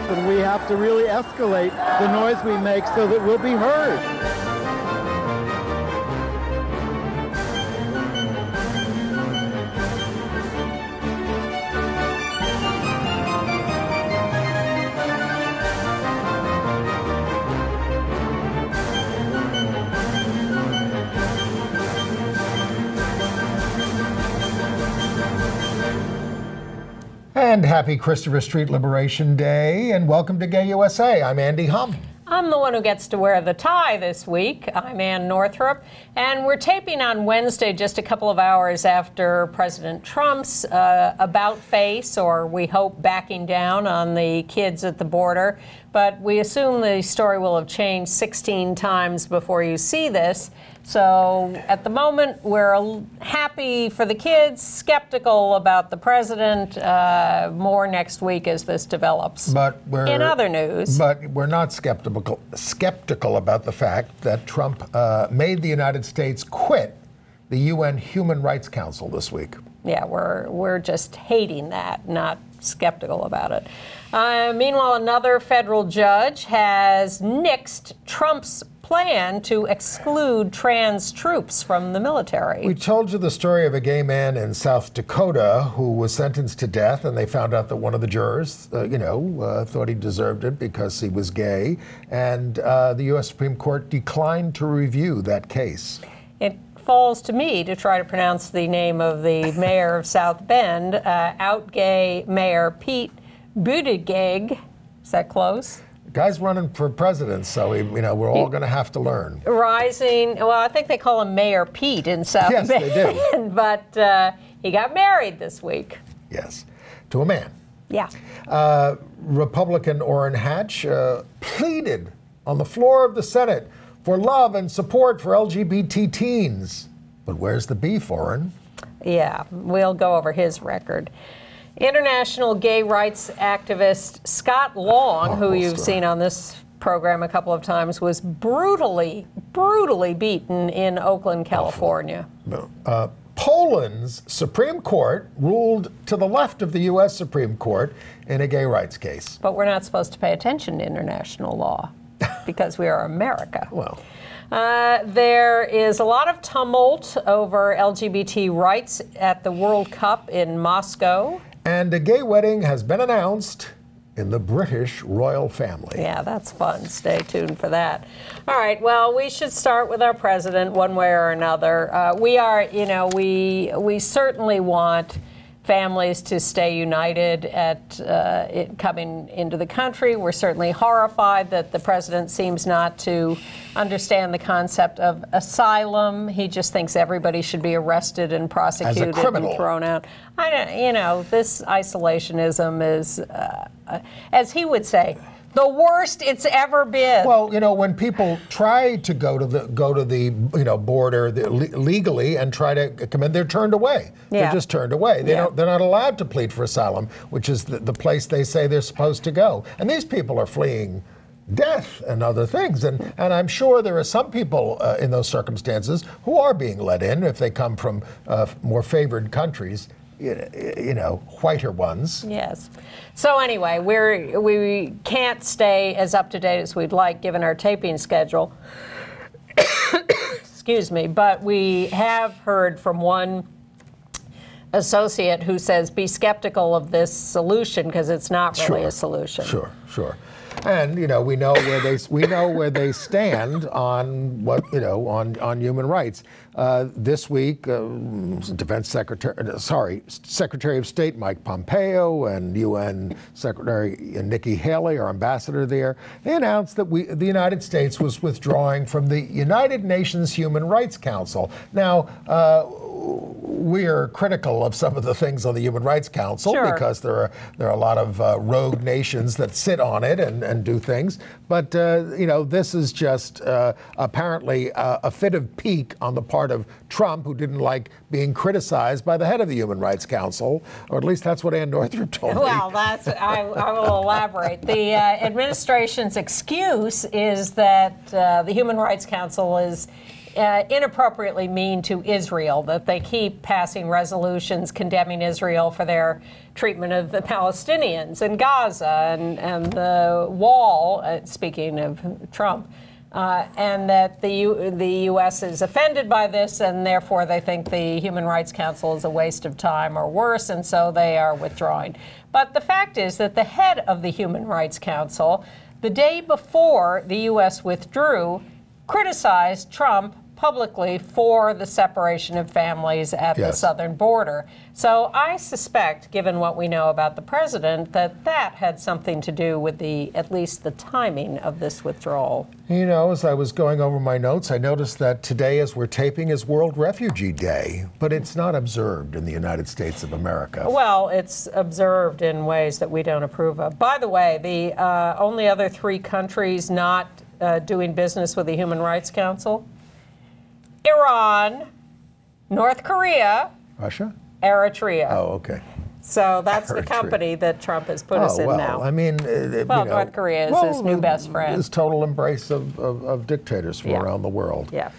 happen. We have to really escalate the noise we make so that we'll be heard. And happy Christopher Street Liberation Day, and welcome to Gay USA. I'm Andy Hum. I'm the one who gets to wear the tie this week. I'm Ann Northrup, and we're taping on Wednesday, just a couple of hours after President Trump's about-face, or we hope backing down on the kids at the border. But we assume the story will have changed 16 times before you see this. So at the moment, we're happy for the kids, skeptical about the president. More next week as this develops. But in other news. But we're not skeptical about the fact that Trump made the United States quit the UN Human Rights Council this week. Yeah, we're just hating that, not skeptical about it. Meanwhile, another federal judge has nixed Trump's plan to exclude trans troops from the military. We told you the story of a gay man in South Dakota who was sentenced to death, and they found out that one of the jurors, thought he deserved it because he was gay, and the U.S. Supreme Court declined to review that case. It falls to me to try to pronounce the name of the mayor of South Bend, out gay Mayor Pete Buttigieg. Is that close? Guy's running for president, so we're all going to have to learn. Rising, well, I think they call him Mayor Pete in South Bend. Yes, they do. But he got married this week. Yes, to a man. Yeah. Republican Orrin Hatch pleaded on the floor of the Senate for love and support for LGBT teens. But where's the beef, Orrin? Yeah, we'll go over his record. International gay rights activist Scott Long, who you've seen on this program a couple of times, was brutally beaten in Oakland, California. Poland's Supreme Court ruled to the left of the U.S. Supreme Court in a gay rights case. But we're not supposed to pay attention to international law because we are America. Well. There is a lot of tumult over LGBT rights at the World Cup in Moscow. And a gay wedding has been announced in the British royal family. Yeah, that's fun. Stay tuned for that. All right, well, we should start with our president one way or another. We certainly want families to stay united at coming into the country. We're certainly horrified that the president seems not to understand the concept of asylum. He just thinks everybody should be arrested and prosecuted and thrown out. This isolationism is, as he would say, the worst it's ever been. Well, when people try to go to the border legally and try to come in, they're turned away. Yeah. They're just turned away. They're not allowed to plead for asylum, which is the place they say they're supposed to go. And these people are fleeing death and other things. And I'm sure there are some people in those circumstances who are being let in if they come from more favored countries. Whiter ones. Yes. So anyway, we can't stay as up to date as we'd like given our taping schedule. Excuse me. But we have heard from one associate who says be skeptical of this solution because it's not really a solution. Sure. And we know where they stand on on human rights. This week, Secretary of State Mike Pompeo and UN Secretary Nikki Haley, our ambassador there, they announced that the United States was withdrawing from the United Nations Human Rights Council. Now, we are critical of some of the things on the Human Rights Council because there are a lot of rogue nations that sit on it and do things. But this is just apparently a fit of pique on the part of Trump, who didn't like being criticized by the head of the Human Rights Council, or at least that's what Ann Northrup told me. Well, I will elaborate. The administration's excuse is that the Human Rights Council is inappropriately mean to Israel, that they keep passing resolutions condemning Israel for their treatment of the Palestinians in Gaza and the wall, speaking of Trump, and that the U.S. is offended by this, and therefore they think the Human Rights Council is a waste of time or worse, and so they are withdrawing. But the fact is that the head of the Human Rights Council, the day before the U.S. withdrew, criticized Trump publicly for the separation of families at the southern border. So I suspect, given what we know about the president, that that had something to do with at least the timing of this withdrawal. You know, as I was going over my notes, I noticed that today, as we're taping, is World Refugee Day, but it's not observed in the United States of America. Well, it's observed in ways that we don't approve of. By the way, the only other 3 countries not doing business with the Human Rights Council: Iran, North Korea, Russia, Eritrea. Oh, okay. So that's Eritrea. The company that Trump has put us in now. I mean, North Korea is his new best friend. His total embrace of dictators from around the world. Yeah.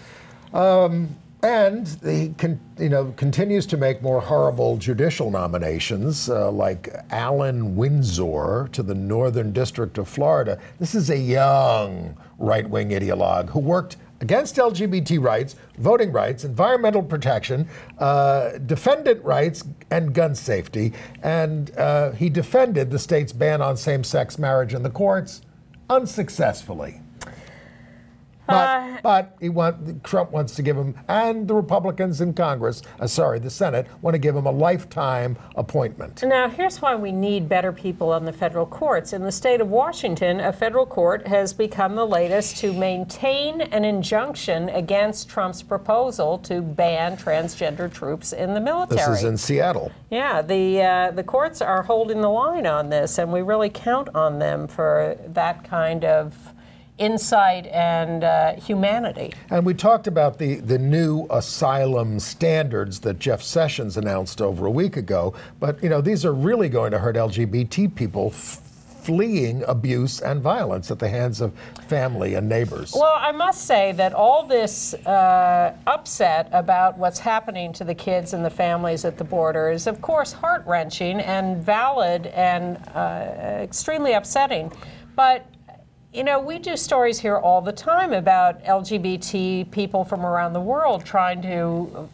And he continues to make more horrible judicial nominations, like Alan Windsor to the Northern District of Florida. This is a young right-wing ideologue who worked against LGBT rights, voting rights, environmental protection, defendant rights, and gun safety. And he defended the state's ban on same-sex marriage in the courts unsuccessfully. But Trump wants to give him, and the Republicans in Congress, the Senate, want to give him a lifetime appointment. Now, here's why we need better people on the federal courts. In the state of Washington, a federal court has become the latest to maintain an injunction against Trump's proposal to ban transgender troops in the military. This is in Seattle. Yeah, the courts are holding the line on this, and we really count on them for that kind of insight and humanity. And we talked about the new asylum standards that Jeff Sessions announced over a week ago, but these are really going to hurt LGBT people fleeing abuse and violence at the hands of family and neighbors. Well, I must say that all this upset about what's happening to the kids and the families at the border is, of course, heart-wrenching and valid and extremely upsetting. But we do stories here all the time about LGBT people from around the world trying to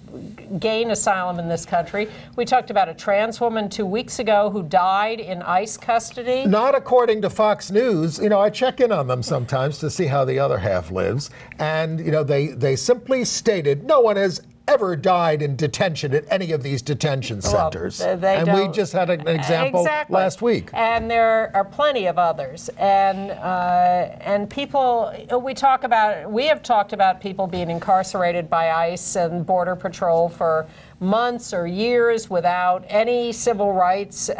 gain asylum in this country. We talked about a trans woman 2 weeks ago who died in ICE custody. Not according to Fox News. I check in on them sometimes to see how the other half lives. And, they simply stated no one has ever died in detention at any of these detention centers. And we just had an example last week. And there are plenty of others. And people, we have talked about people being incarcerated by ICE and Border Patrol for months or years without any civil rights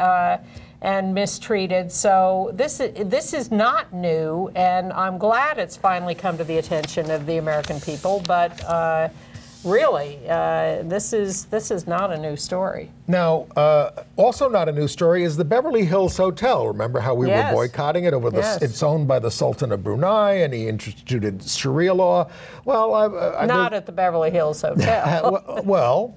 and mistreated. So this is not new, and I'm glad it's finally come to the attention of the American people. But really, this is not a new story. Now, also not a new story is the Beverly Hills Hotel. Remember how we were boycotting it over it's owned by the Sultan of Brunei, and he instituted Sharia law. Well, not at the Beverly Hills Hotel.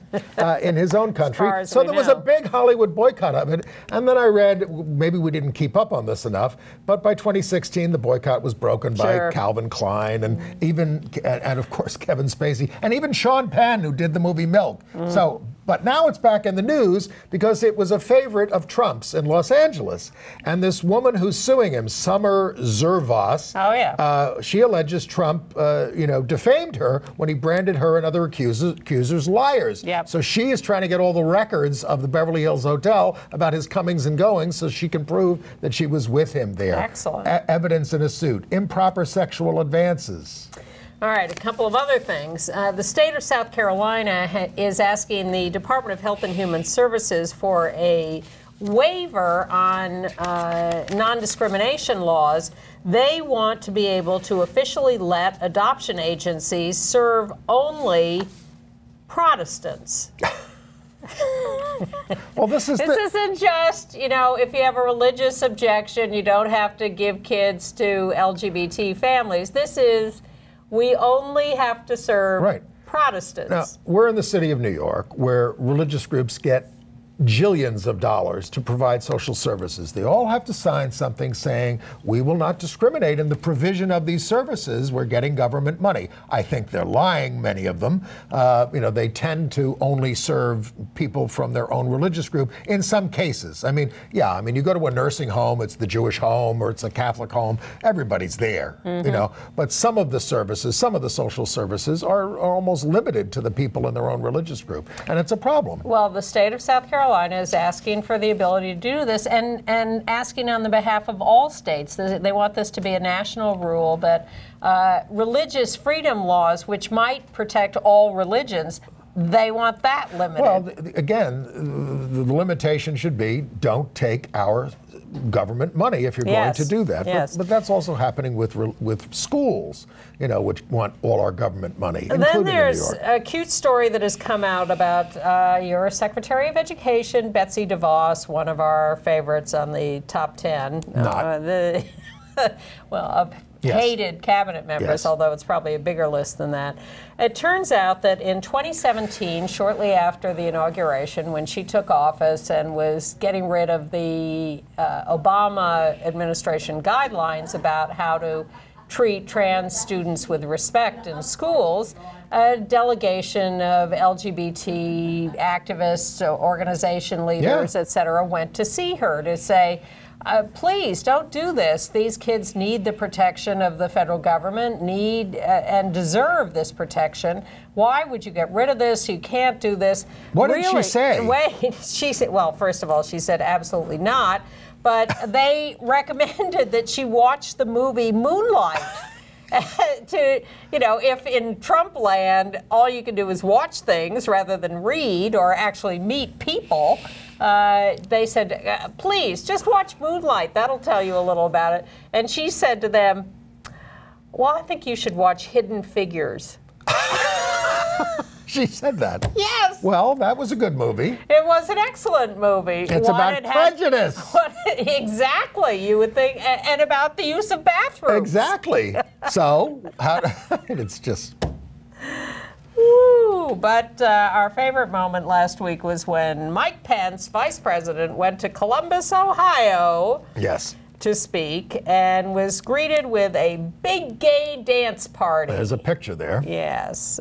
In his own country. So there was a big Hollywood boycott of it. And then I read, maybe we didn't keep up on this enough, but by 2016, the boycott was broken by Calvin Klein and and of course, Kevin Spacey, and even Sean Penn, who did the movie Milk. So, but now it's back in the news because it was a favorite of Trump's in Los Angeles. And this woman who's suing him, Summer Zervos, she alleges Trump, defamed her when he branded her and other accusers liars. So she is trying to get all the records of the Beverly Hills Hotel about his comings and goings so she can prove that she was with him there. Excellent. Evidence in a suit. Improper sexual advances. All right, a couple of other things. The state of South Carolina is asking the Department of Health and Human Services for a waiver on non-discrimination laws. They want to be able to officially let adoption agencies serve only Protestants. Well, this isn't just, if you have a religious objection, you don't have to give kids to LGBT families. This is we only have to serve Right. Protestants. Now, we're in the city of New York where religious groups get jillions of dollars to provide social services. They all have to sign something saying, we will not discriminate in the provision of these services. We're getting government money. I think they're lying, many of them. They tend to only serve people from their own religious group in some cases. You go to a nursing home, it's the Jewish home or it's a Catholic home, everybody's there, But some of the services, some of the social services are almost limited to the people in their own religious group. And it's a problem. Well, the state of South Carolina is asking for the ability to do this and asking on the behalf of all states. They want this to be a national rule that religious freedom laws, which might protect all religions, they want that limited. Well, again, the limitation should be don't take our government money if you're going to do that. Yes. But that's also happening with schools, which want all our government money, And including then there's in New York. a cute story that has come out about your Secretary of Education, Betsy DeVos, one of our favorites on the top 10. Of hated cabinet members, although it's probably a bigger list than that. It turns out that in 2017, shortly after the inauguration, when she took office and was getting rid of the Obama administration guidelines about how to treat trans students with respect in schools, a delegation of LGBT activists, organization leaders, et cetera, went to see her to say, please don't do this. These kids need the protection of the federal government, need and deserve this protection. Why would you get rid of this? You can't do this. What did she say? Wait, she said, well, first of all, she said absolutely not. But they recommended that she watch the movie Moonlight. If in Trump land all you can do is watch things rather than read or actually meet people, they said, please, just watch Moonlight. That'll tell you a little about it. And she said to them, well, I think you should watch Hidden Figures. She said that. Yes. Well, that was a good movie. It was an excellent movie. It's about prejudice. Exactly, you would think, and about the use of bathrooms. Exactly. So, it's just... Woo! But our favorite moment last week was when Mike Pence, vice president, went to Columbus, Ohio. Yes. To speak and was greeted with a big gay dance party. There's a picture there. Yes.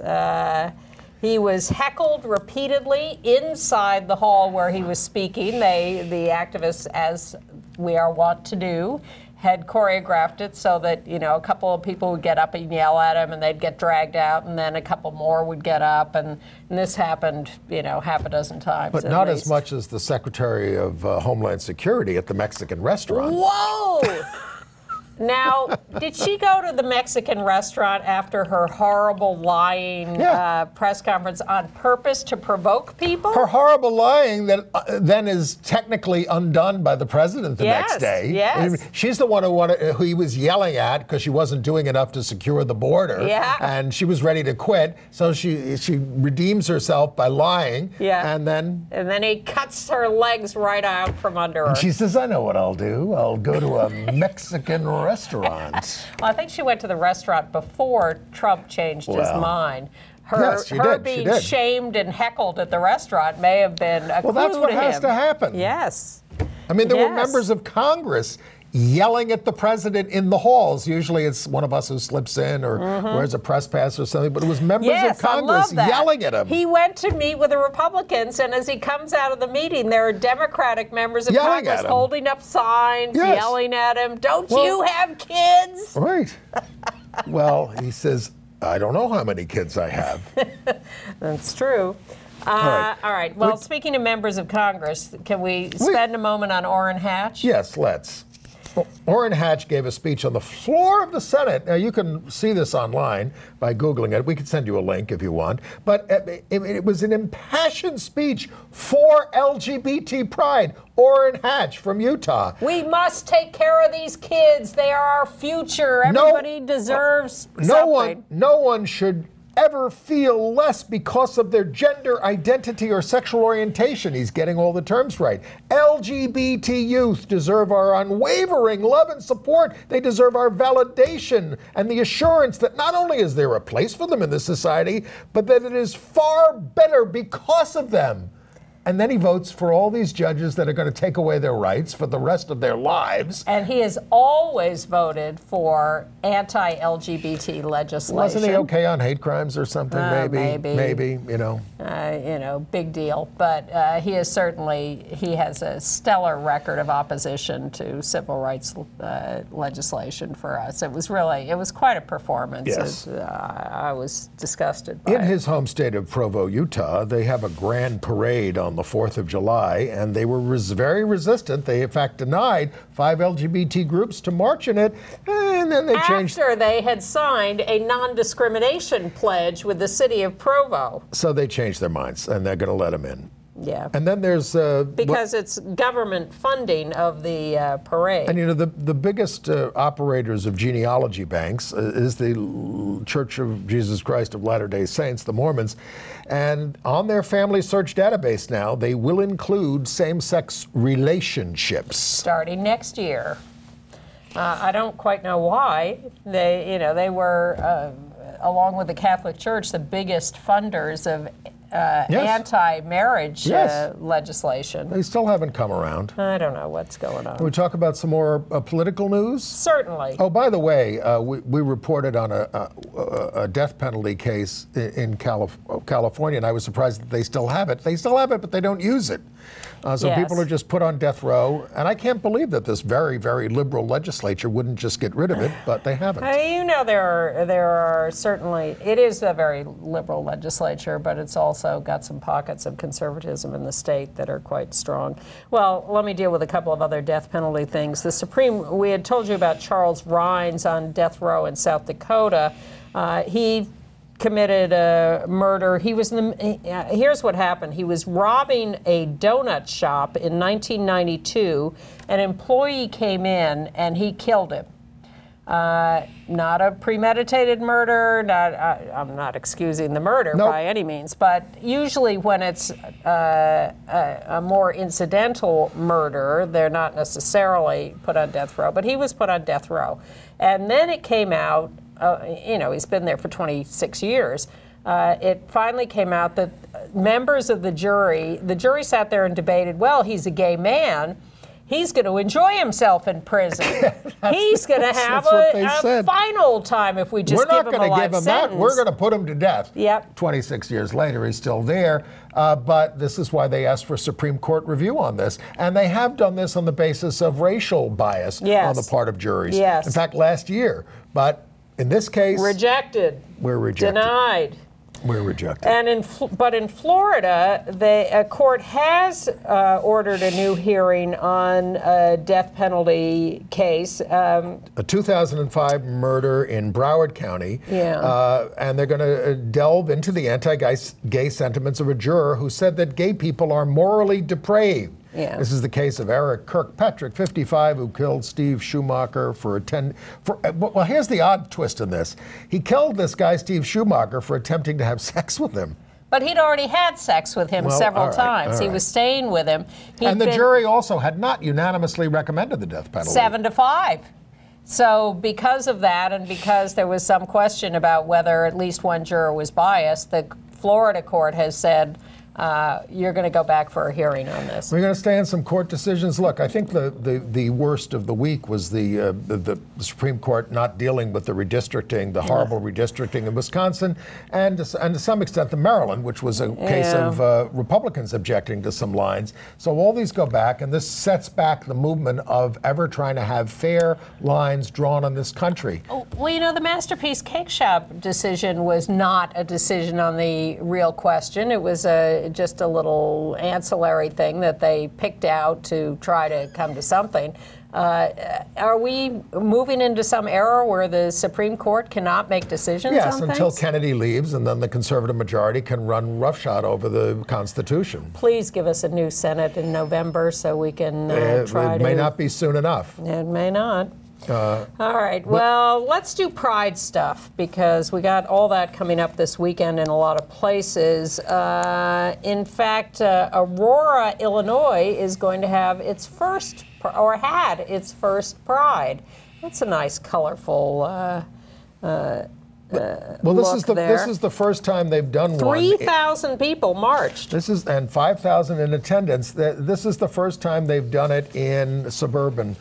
He was heckled repeatedly inside the hall where he was speaking. The activists, as we are wont to do, had choreographed it so that, a couple of people would get up and yell at him and they'd get dragged out, and then a couple more would get up. And this happened, half a dozen times. But not as much as the Secretary of Homeland Security at the Mexican restaurant. Whoa! Now, did she go to the Mexican restaurant after her horrible lying press conference on purpose to provoke people? Her horrible lying that then is technically undone by the president the next day. Yes. She's the one who he was yelling at because she wasn't doing enough to secure the border. Yeah. And she was ready to quit. So she redeems herself by lying. Yeah. And then he cuts her legs right out from under her. And she says, I know what I'll do. I'll go to a Mexican restaurant. Well, I think she went to the restaurant before Trump changed his mind. Her being shamed and heckled at the restaurant may have been a clue to him. Well, that's what has to happen. Yes. I mean, there were members of Congress yelling at the president in the halls. Usually it's one of us who slips in or wears a press pass or something, but it was members of Congress yelling at him. He went to meet with the Republicans, and as he comes out of the meeting, there are Democratic members of Congress holding up signs, yelling at him, don't you have kids? Right. Well, he says, I don't know how many kids I have. That's true. All right. Well, speaking of members of Congress, can we spend a moment on Orrin Hatch? Yes, let's. Orrin Hatch gave a speech on the floor of the Senate. Now, you can see this online by Googling it. We can send you a link if you want. But it was an impassioned speech for LGBT pride. Orrin Hatch from Utah. We must take care of these kids. They are our future. Everybody deserves something. No one should ever feel less because of their gender identity or sexual orientation. He's getting all the terms right. LGBT youth deserve our unwavering love and support. They deserve our validation and the assurance that not only is there a place for them in this society, but that it is far better because of them. And then he votes for all these judges that are going to take away their rights for the rest of their lives. And he has always voted for anti-LGBT legislation. Wasn't he okay on hate crimes or something? Maybe, you know. Big deal. But he has a stellar record of opposition to civil rights legislation for us. It was quite a performance. Yes. I was disgusted by it. In his home state of Provo, Utah, they have a grand parade on the 4th of July, and they were very resistant. They, in fact, denied 5 LGBT groups to march in it, and then they changed. After they had signed a non-discrimination pledge with the city of Provo. So they changed their minds, and they're going to let them in. Yeah. And then there's... because it's government funding of the parade. And, you know, the biggest operators of genealogy banks is the Church of Jesus Christ of Latter-day Saints, the Mormons. And on their family search database now, they will include same-sex relationships. Starting next year. I don't quite know why. They were, along with the Catholic Church, the biggest funders of anti-marriage legislation. They still haven't come around. I don't know what's going on. Can we talk about some more political news? Certainly. Oh, by the way, we reported on a death penalty case in California, and I was surprised that they still have it. They still have it, but they don't use it. So people are just put on death row, and I can't believe that this very, very liberal legislature wouldn't just get rid of it, but they haven't. There are certainly, it is a very liberal legislature, but it's also got some pockets of conservatism in the state that are quite strong. Well, let me deal with a couple of other death penalty things. We had told you about Charles Rines on death row in South Dakota. He committed a murder. Here's what happened. He was robbing a donut shop in 1992. An employee came in and he killed him. Not a premeditated murder. I'm not excusing the murder by any means, but usually when it's a more incidental murder, they're not necessarily put on death row. But he was put on death row, and then it came out. He's been there for 26 years. It finally came out that members of the jury sat there and debated, well, he's a gay man. He's going to enjoy himself in prison. He's going to have a final time if we just give him a life sentence. We're not going to give him that. We're going to put him to death. Yep. 26 years later, he's still there. But this is why they asked for Supreme Court review on this. And they have done this on the basis of racial bias on the part of juries. Yes. In fact, last year. But in this case... Rejected. We're rejected. Denied. We're rejected. And but in Florida, a court has ordered a new hearing on a death penalty case. A 2005 murder in Broward County. Yeah. And they're going to delve into the anti-gay sentiments of a juror who said that gay people are morally depraved. Yeah. This is the case of Eric Kirkpatrick, 55, who killed Steve Schumacher well, here's the odd twist in this. He killed this guy, Steve Schumacher, for attempting to have sex with him. But he'd already had sex with him several times. He was staying with him. And the jury also had not unanimously recommended the death penalty. 7-5. So because of that, and because there was some question about whether at least one juror was biased, the Florida court has said, you're going to go back for a hearing on this. We're going to stay on some court decisions. Look, I think the worst of the week was the Supreme Court not dealing with the redistricting, the horrible redistricting in Wisconsin, and to some extent the Maryland, which was a case of Republicans objecting to some lines. So all these go back, and this sets back the movement of ever trying to have fair lines drawn on this country. Well, the Masterpiece Cake Shop decision was not a decision on the real question. It was just a little ancillary thing that they picked out to try to come to something. Are we moving into some era where the Supreme Court cannot make decisions on things? Yes, until Kennedy leaves, and then the conservative majority can run roughshod over the Constitution. Please give us a new Senate in November so we can try to... It may not be soon enough. It may not. All right. Well, let's do Pride stuff because we got all that coming up this weekend in a lot of places. In fact, Aurora, Illinois is going to have its first, or had its first Pride. That's a nice, colorful well, this is the first time they've done 3,000 people marched. And 5,000 in attendance. This is the first time they've done it in suburban.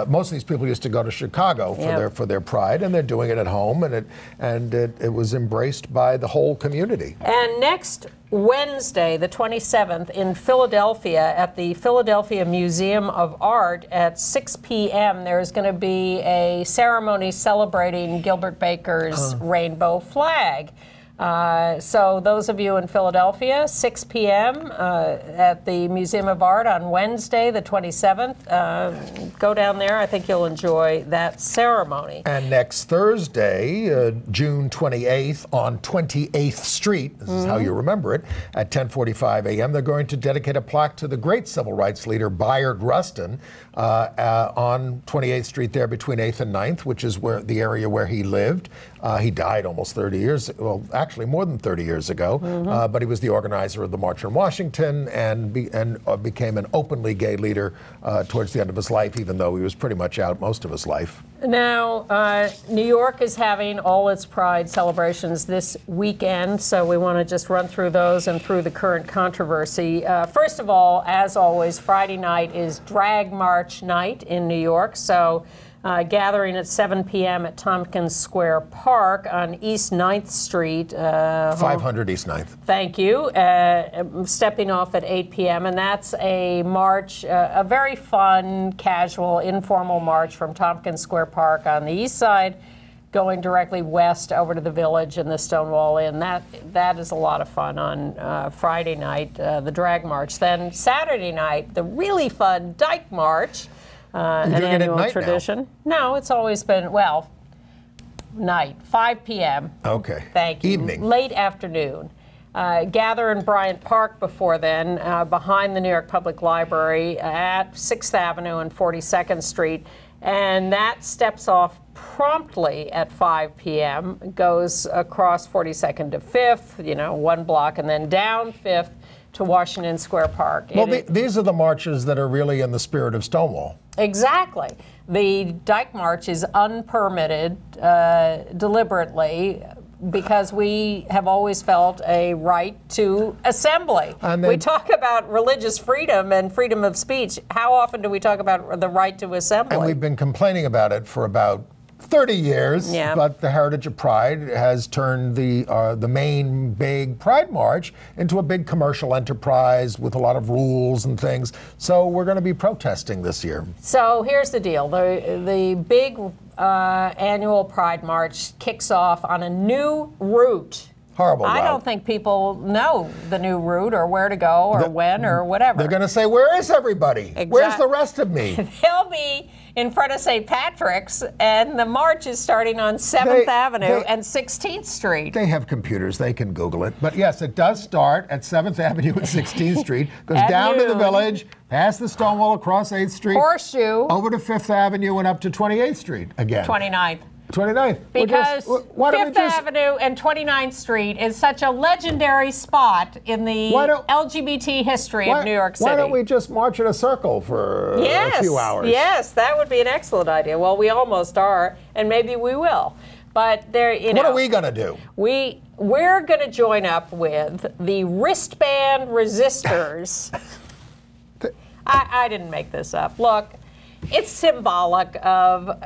Most of these people used to go to Chicago for their Pride, and they're doing it at home, and it was embraced by the whole community. And next Wednesday, the 27th, in Philadelphia, at the Philadelphia Museum of Art at 6 p.m., there's going to be a ceremony celebrating Gilbert Baker's rainbow flag. So those of you in Philadelphia, 6 p.m. At the Museum of Art on Wednesday, the 27th. Go down there. I think you'll enjoy that ceremony. And next Thursday, June 28th, on 28th Street, this is how you remember it, at 10:45 a.m., they're going to dedicate a plaque to the great civil rights leader Bayard Rustin on 28th Street there between 8th and 9th, which is where the area where he lived. He died almost 30 years, well, actually more than 30 years ago, but he was the organizer of the March on Washington and became an openly gay leader towards the end of his life, even though he was pretty much out most of his life. Now, New York is having all its Pride celebrations this weekend, so we want to just run through those and through the current controversy. First of all, as always, Friday night is Drag March night in New York, so gathering at 7 p.m. at Tompkins Square Park on East 9th Street. 500 East 9th. Thank you. Stepping off at 8 p.m. And that's a march, a very fun, casual, informal march from Tompkins Square Park on the east side, going directly west over to the Village and the Stonewall Inn. That is a lot of fun on Friday night, the drag march. Then Saturday night, the really fun Dyke March. An annual tradition. No, it's always been, well, night, 5 p.m. Okay. Thank you. Evening. Late afternoon. Gather in Bryant Park before then, behind the New York Public Library at 6th Avenue and 42nd Street. And that steps off promptly at 5 p.m., goes across 42nd to 5th, 1 block, and then down 5th to Washington Square Park. Well, these are the marches that are really in the spirit of Stonewall. Exactly. The Dyke March is unpermitted deliberately because we have always felt a right to assembly. We talk about religious freedom and freedom of speech. How often do we talk about the right to assembly? And we've been complaining about it for about 30 years, but the Heritage of Pride has turned the main big Pride March into a big commercial enterprise with a lot of rules and things. So we're going to be protesting this year. So here's the deal. The big annual Pride March kicks off on a new route. Horrible route. I don't think people know the new route or where to go or when or whatever. They're going to say, where is everybody? Where's the rest of me? They'll be in front of St. Patrick's, and the march is starting on 7th Avenue and 16th Street. They have computers. They can Google it. But yes, it does start at 7th Avenue and 16th Street, goes down to the Village, past the Stonewall, across 8th Street, Horseshoe, over to 5th Avenue and up to 28th Street again. 29th. 29th. Because 5th Avenue and 29th Street is such a legendary spot in the LGBT history of New York City. Why don't we just march in a circle for a few hours? Yes, that would be an excellent idea. Well, we almost are, and maybe we will. But there, what are we going to do? We're going to join up with the wristband resistors. I didn't make this up. Look. It's symbolic of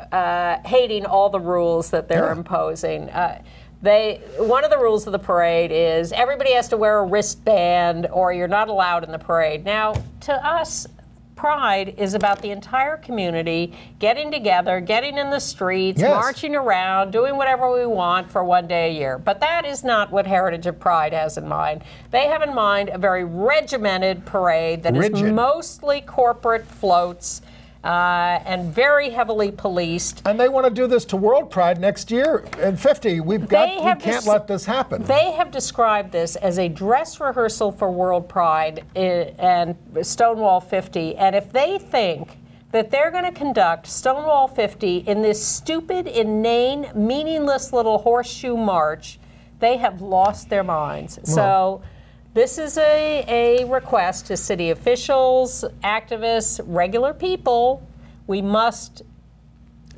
hating all the rules that they're imposing. One of the rules of the parade is everybody has to wear a wristband or you're not allowed in the parade. Now, to us, Pride is about the entire community getting together, getting in the streets, marching around, doing whatever we want for one day a year. But that is not what Heritage of Pride has in mind. They have in mind a very regimented parade that is mostly corporate floats, and very heavily policed. And they want to do this to World Pride next year in 50. We can't let this happen. They have described this as a dress rehearsal for World Pride and Stonewall 50. And if they think that they're going to conduct Stonewall 50 in this stupid, inane, meaningless little horseshoe march, they have lost their minds. So this is a request to city officials, activists, regular people. We must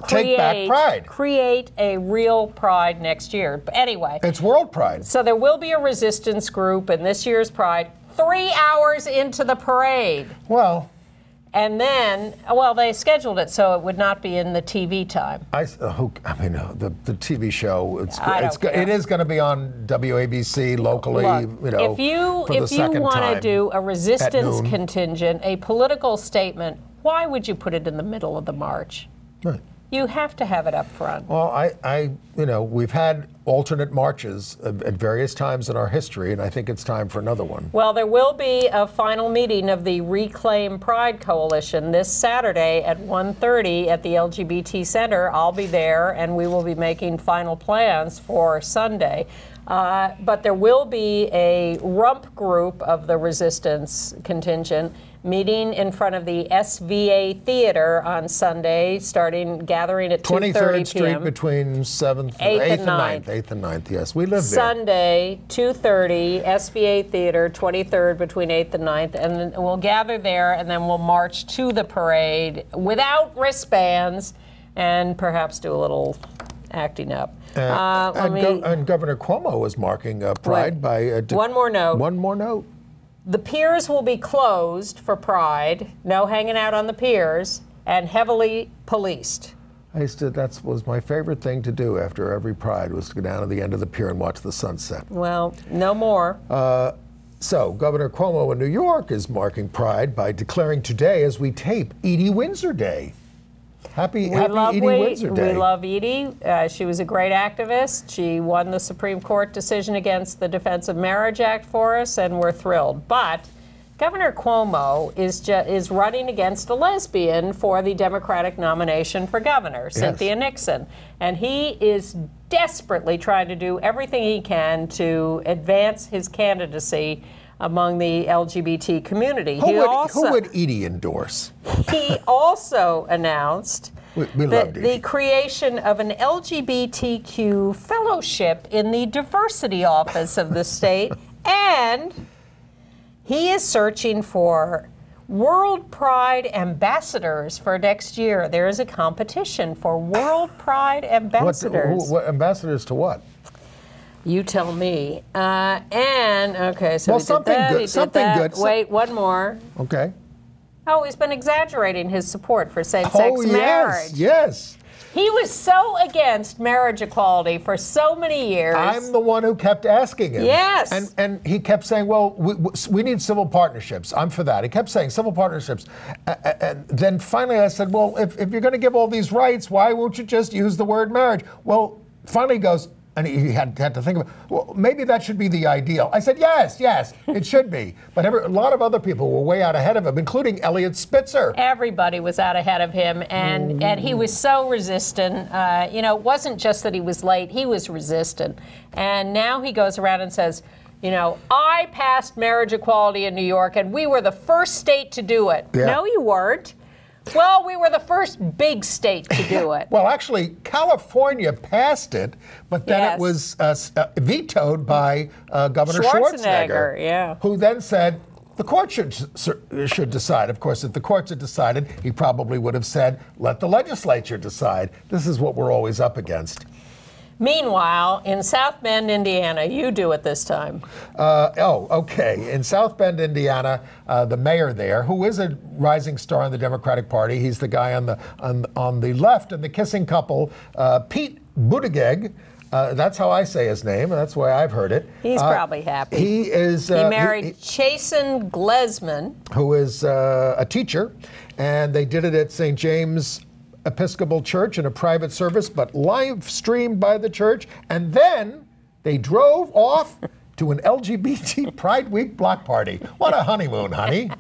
take back pride. Create a real pride next year. But anyway. It's World Pride. So there will be a resistance group in this year's Pride 3 hours into the parade. Well. And then, well, they scheduled it so it would not be in the TV time. The TV show, it is going to be on WABC locally, Look, if you want to do a resistance contingent, a political statement, why would you put it in the middle of the march? Right. You have to have it up front. Well, we've had alternate marches at various times in our history, and I think it's time for another one. Well, there will be a final meeting of the Reclaim Pride Coalition this Saturday at 1:30 at the LGBT Center. I'll be there, and we will be making final plans for Sunday. But there will be a rump group of the resistance contingent meeting in front of the SVA Theater on Sunday, gathering at 2:30 p.m. 23rd Street between 8th and 9th. 8th and 9th, yes. We live there. Sunday, 2:30, SVA Theater, 23rd between 8th and 9th. And then we'll gather there, and then we'll march to the parade without wristbands and perhaps do a little acting up. And Governor Cuomo is marking Pride by... One more note. One more note. The piers will be closed for Pride, no hanging out on the piers, and heavily policed. That was my favorite thing to do after every Pride, was to go down to the end of the pier and watch the sunset. Well, no more. So Governor Cuomo in New York is marking Pride by declaring today, as we tape, Edie Windsor Day. Happy Edie Windsor Day. We love Edie. She was a great activist. She won the Supreme Court decision against the Defense of Marriage Act for us, and we're thrilled. But Governor Cuomo is running against a lesbian for the Democratic nomination for governor, Cynthia Nixon. And he is desperately trying to do everything he can to advance his candidacy among the LGBT community. Who would Edie endorse? He also announced the creation of an LGBTQ fellowship in the diversity office of the state, and he is searching for World Pride ambassadors for next year. There is a competition for World Pride ambassadors. What ambassadors to what? You tell me. Okay, so something good. Wait, one more. Okay. Oh, he's been exaggerating his support for same-sex marriage. Yes. He was so against marriage equality for so many years. I'm the one who kept asking him. Yes. And he kept saying, well, we need civil partnerships. I'm for that. He kept saying civil partnerships. And then finally I said, well, if you're going to give all these rights, why won't you just use the word marriage? Well, finally he goes, and he had to think about, well, maybe that should be the ideal. I said, yes, it should be. But a lot of other people were way out ahead of him, including Eliot Spitzer. Everybody was out ahead of him, and he was so resistant. It wasn't just that he was late, he was resistant. And now he goes around and says, I passed marriage equality in New York, and we were the first state to do it. Yeah. No, you weren't. Well, we were the first big state to do it. Well, actually, California passed it, but then it was vetoed by Governor Schwarzenegger, who then said the court should decide. Of course, if the courts had decided, he probably would have said, let the legislature decide. This is what we're always up against. Meanwhile, in South Bend, Indiana, you do it this time. Okay. In South Bend, Indiana, the mayor there, who is a rising star in the Democratic Party, he's the guy on the left, and the kissing couple, Pete Buttigieg. That's how I say his name, and that's why I've heard it. He's probably happy. He married Chasen Glesman, who is a teacher, and they did it at St. James Episcopal Church in a private service, but live streamed by the church. And then they drove off to an LGBT Pride Week block party. What a honeymoon, honey.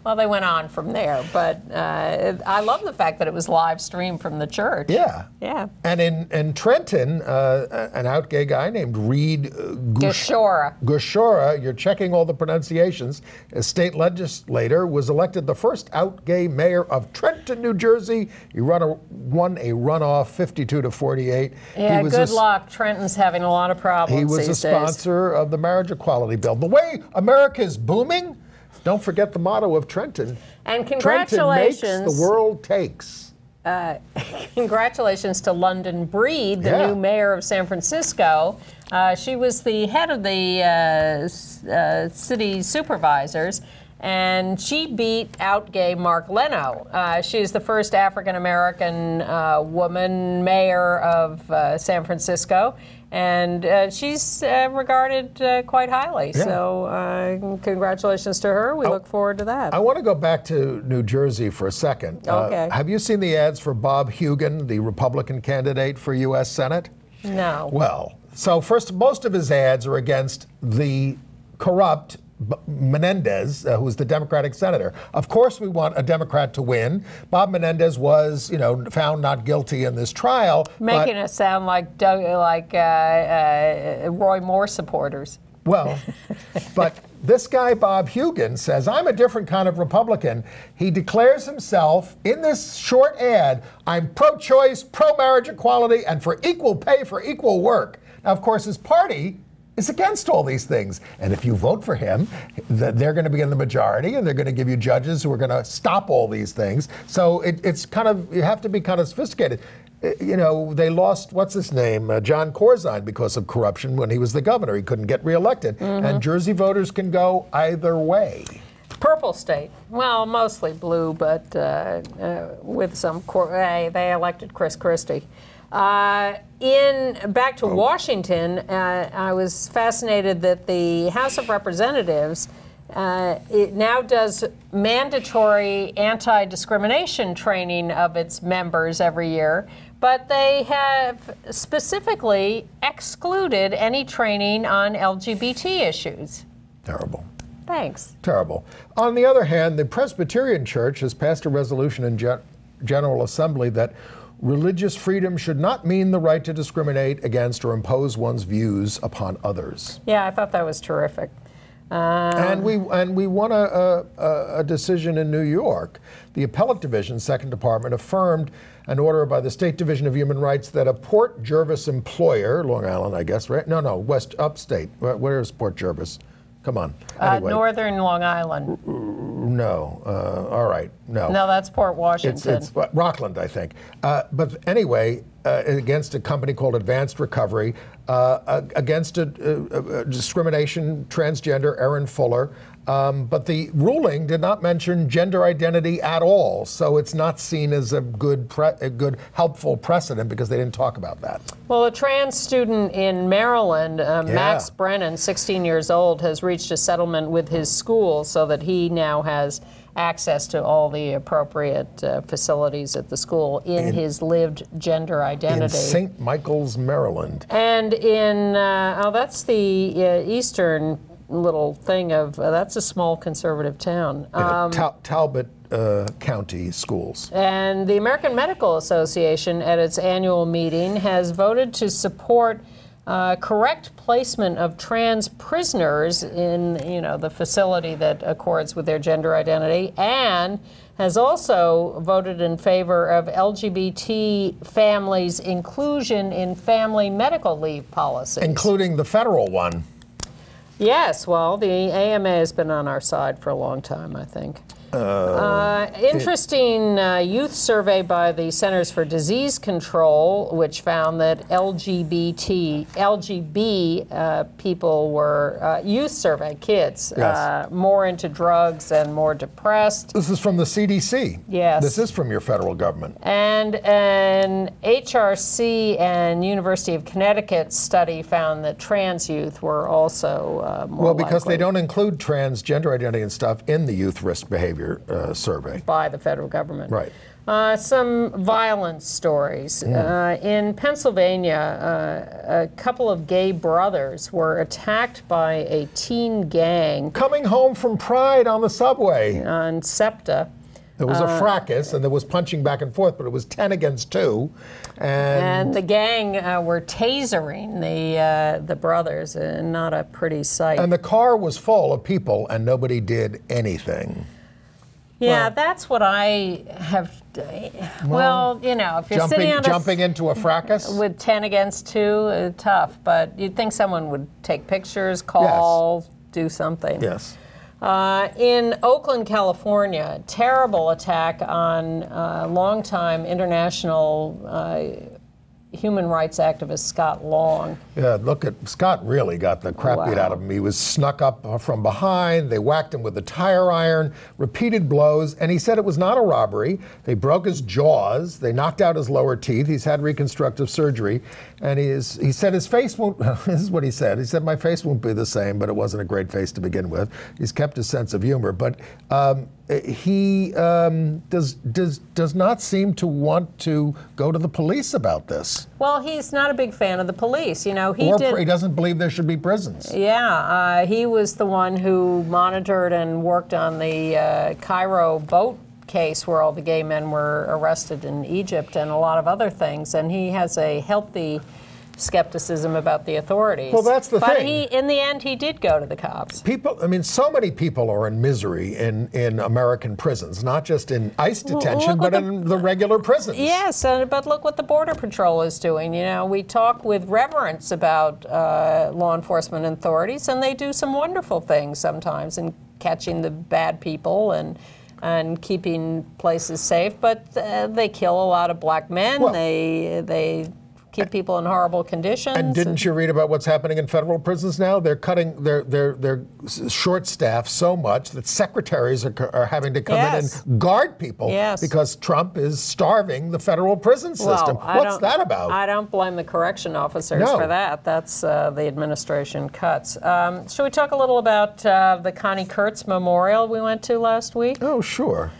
Well, they went on from there, but I love the fact that it was live streamed from the church. Yeah. Yeah. And in Trenton, an out gay guy named Reed Gushora, you're checking all the pronunciations, a state legislator, was elected the first out gay mayor of Trenton, New Jersey. He won a runoff 52 to 48. Yeah, good luck. Trenton's having a lot of problems He was these a sponsor of the marriage equality bill. The way America is booming, don't forget the motto of Trenton. And congratulations. Trenton makes, the world takes. Congratulations to London Breed, the new mayor of San Francisco. She was the head of the city supervisors, and she beat out gay Mark Leno. She's the first African-American woman mayor of San Francisco, and she's regarded quite highly. Yeah. So congratulations to her. We look forward to that. I want to go back to New Jersey for a second. Okay. Have you seen the ads for Bob Hugin, the Republican candidate for U.S. Senate? No. Well, so first, most of his ads are against the corrupt Menendez, who's the Democratic senator. Of course, we want a Democrat to win. Bob Menendez was, found not guilty in this trial. Making us sound like Roy Moore supporters. Well, but this guy, Bob Hugin, says, I'm a different kind of Republican. He declares himself in this short ad, I'm pro-choice, pro-marriage equality, and for equal pay for equal work. Now, of course, his party is against all these things. And if you vote for him, they're going to be in the majority, and they're going to give you judges who are going to stop all these things. So it's kind of, you have to be kind of sophisticated. They lost, what's his name, John Corzine, because of corruption when he was the governor. He couldn't get reelected. Mm-hmm. And Jersey voters can go either way. Purple state. Well, mostly blue, but with some, they elected Chris Christie. Back to Washington, I was fascinated that the House of Representatives it now does mandatory anti-discrimination training of its members every year, but they have specifically excluded any training on LGBT issues. Terrible. Thanks. Terrible. On the other hand, the Presbyterian Church has passed a resolution in General Assembly that religious freedom should not mean the right to discriminate against or impose one's views upon others. Yeah, I thought that was terrific. And we won a decision in New York. The Appellate Division, Second Department, affirmed an order by the State Division of Human Rights that a Port Jervis employer, Long Island, I guess, right? No, upstate. Where is Port Jervis? Come on. Anyway. Northern Long Island. No. All right. No. No, that's Port Washington. It's Rockland, I think. But anyway, against a company called Advanced Recovery, against a discrimination, transgender, Erin Fuller. But the ruling did not mention gender identity at all, so it's not seen as a good, helpful precedent because they didn't talk about that. Well, a trans student in Maryland, Max Brennan, 16 years old, has reached a settlement with his school so that he now has access to all the appropriate facilities at the school in his lived gender identity. In St. Michael's, Maryland. And in, that's the eastern little thing of, that's a small conservative town. Talbot County schools. And the American Medical Association at its annual meeting has voted to support correct placement of trans prisoners in the facility that accords with their gender identity, and has also voted in favor of LGBT families' inclusion in family medical leave policies. Including the federal one. Yes, well, the AMA has been on our side for a long time, I think. Interesting youth survey by the Centers for Disease Control, which found that LGB people were, youth survey, kids, more into drugs and more depressed. This is from the CDC. Yes. This is from your federal government. And an HRC and University of Connecticut study found that trans youth were also more Well, because likely. they don't include transgender identity and stuff in the youth risk behavior. behavior survey. By the federal government. Right. Some violence stories. In Pennsylvania, a couple of gay brothers were attacked by a teen gang. Coming home from Pride on the subway. On SEPTA. There was a fracas, and there was punching back and forth, but it was 10 against 2. And the gang were tasering the brothers, not a pretty sight. And the car was full of people, and nobody did anything. Yeah, well, that's what I have. Well, you know, if you're jumping into a fracas with 10 against 2, tough. But you'd think someone would take pictures, call, do something. Yes. In Oakland, California, terrible attack on longtime international human rights activist Scott Long. Yeah, look at Scott. Really got the crap beat out of him. He was snuck up from behind. They whacked him with a tire iron, repeated blows, and he said it was not a robbery. They broke his jaws. They knocked out his lower teeth. He's had reconstructive surgery, and he said his face won't. This is what he said. He said my face won't be the same, but it wasn't a great face to begin with. He's kept his sense of humor, but he does not seem to want to go to the police about this. Well, he's not a big fan of the police. You know, he doesn't believe there should be prisons. Yeah, he was the one who monitored and worked on the Cairo boat case where all the gay men were arrested in Egypt and a lot of other things. And he has a healthy skepticism about the authorities. Well, that's the thing. But in the end, he did go to the cops. People, I mean, so many people are in misery in American prisons, not just in ICE detention, but in the regular prisons. Yes, but look what the Border Patrol is doing. You know, we talk with reverence about law enforcement authorities, and they do some wonderful things sometimes in catching the bad people and keeping places safe. But they kill a lot of black men. Well, they keep people in horrible conditions. And didn't you read about what's happening in federal prisons now? They're cutting their short staff so much that secretaries are having to come in and guard people because Trump is starving the federal prison system. What's that about? I don't blame the correction officers for that. That's the administration cuts. Should we talk a little about the Connie Kurtz Memorial we went to last week? Oh, sure.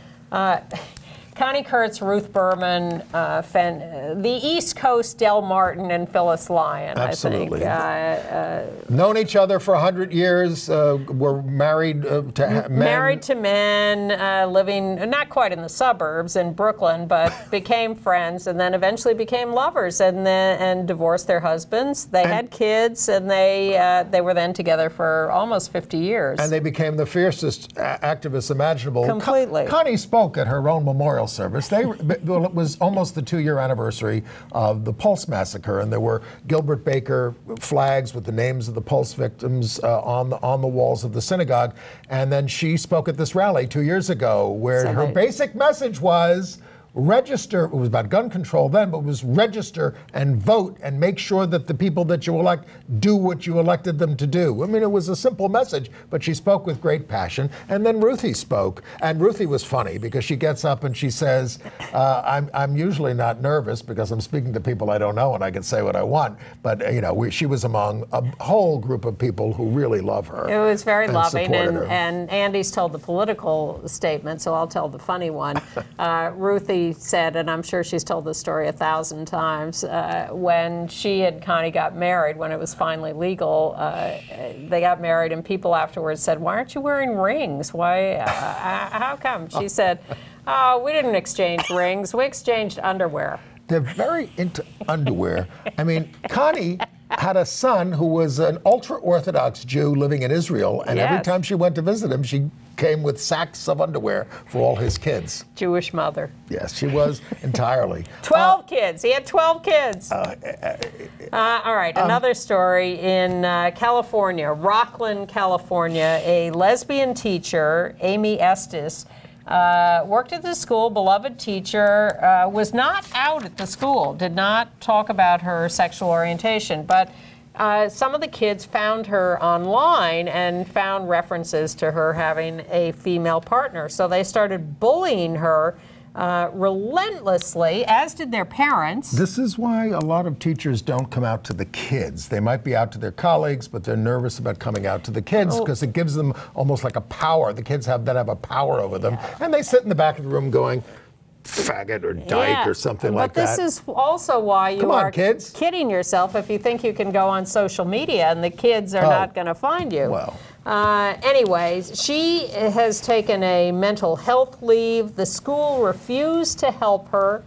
Connie Kurtz, Ruth Berman, the East Coast Del Martin and Phyllis Lyon, absolutely. I think. Known each other for 100 years, were married to men. Married to men, living not quite in the suburbs in Brooklyn, but became friends and then eventually became lovers and divorced their husbands. They had kids and they were then together for almost 50 years. And they became the fiercest activists imaginable. Completely. Connie spoke at her own memorial service. It was almost the 2-year anniversary of the Pulse massacre, and there were Gilbert Baker flags with the names of the Pulse victims on the walls of the synagogue. And then she spoke at this rally 2 years ago, where her basic message was register. It was about gun control then, but it was register and vote and make sure that the people that you elect do what you elected them to do. I mean, it was a simple message, but she spoke with great passion. And then Ruthie spoke, and Ruthie was funny because she gets up and she says, I'm usually not nervous because I'm speaking to people I don't know and I can say what I want. But, you know, she was among a whole group of people who really love her. It was very loving, and Andy's told the political statement, so I'll tell the funny one. Ruthie said, and I'm sure she's told this story 1,000 times, when she and Connie got married, when it was finally legal, they got married and people afterwards said, why aren't you wearing rings? Why? How come? She said, oh, we didn't exchange rings. We exchanged underwear. They're very into underwear. I mean, Connie had a son who was an ultra-Orthodox Jew living in Israel, and every time she went to visit him, she came with sacks of underwear for all his kids. Jewish mother. Yes, she was entirely. 12 kids. He had 12 kids. All right, another story in California, Rockland, California. A lesbian teacher, Amy Estes, worked at the school, beloved teacher, was not out at the school, did not talk about her sexual orientation, but some of the kids found her online and found references to her having a female partner. So they started bullying her relentlessly, as did their parents. This is why a lot of teachers don't come out to the kids. They might be out to their colleagues, but they're nervous about coming out to the kids because it gives them almost like a power. The kids have a power over them, and they sit in the back of the room going, faggot or dyke or something like that. But this is also why you are kidding yourself if you think you can go on social media and the kids are not going to find you. Well. Anyways, she has taken a mental health leave. The school refused to help her.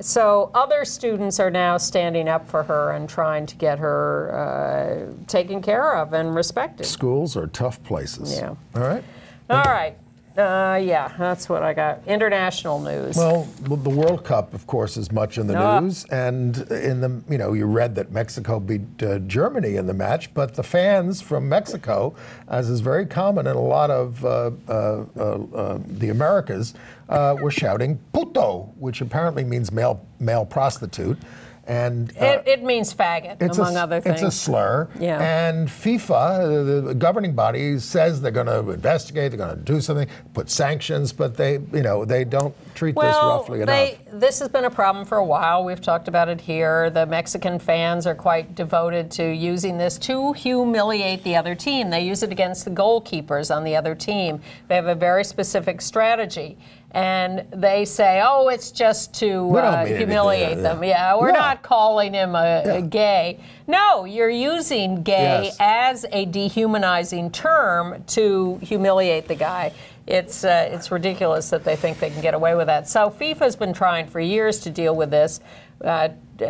So other students are now standing up for her and trying to get her taken care of and respected. Schools are tough places. Yeah. All right. All right. Yeah, that's what I got. International news. Well, the World Cup, of course, is much in the news, and in the you read that Mexico beat Germany in the match, but the fans from Mexico, as is very common in a lot of the Americas, were shouting "puto," which apparently means male prostitute. And it means faggot, among other things. It's a slur. Yeah. And FIFA, the governing body, says they're going to investigate, they're going to do something, put sanctions, but they don't treat this roughly enough. This has been a problem for a while. We've talked about it here. The Mexican fans are quite devoted to using this to humiliate the other team. They use it against the goalkeepers on the other team. They have a very specific strategy. And they say, oh, it's just to humiliate them. Yeah, we're not calling him a gay. No, you're using gay as a dehumanizing term to humiliate the guy. It's ridiculous that they think they can get away with that. So FIFA's been trying for years to deal with this.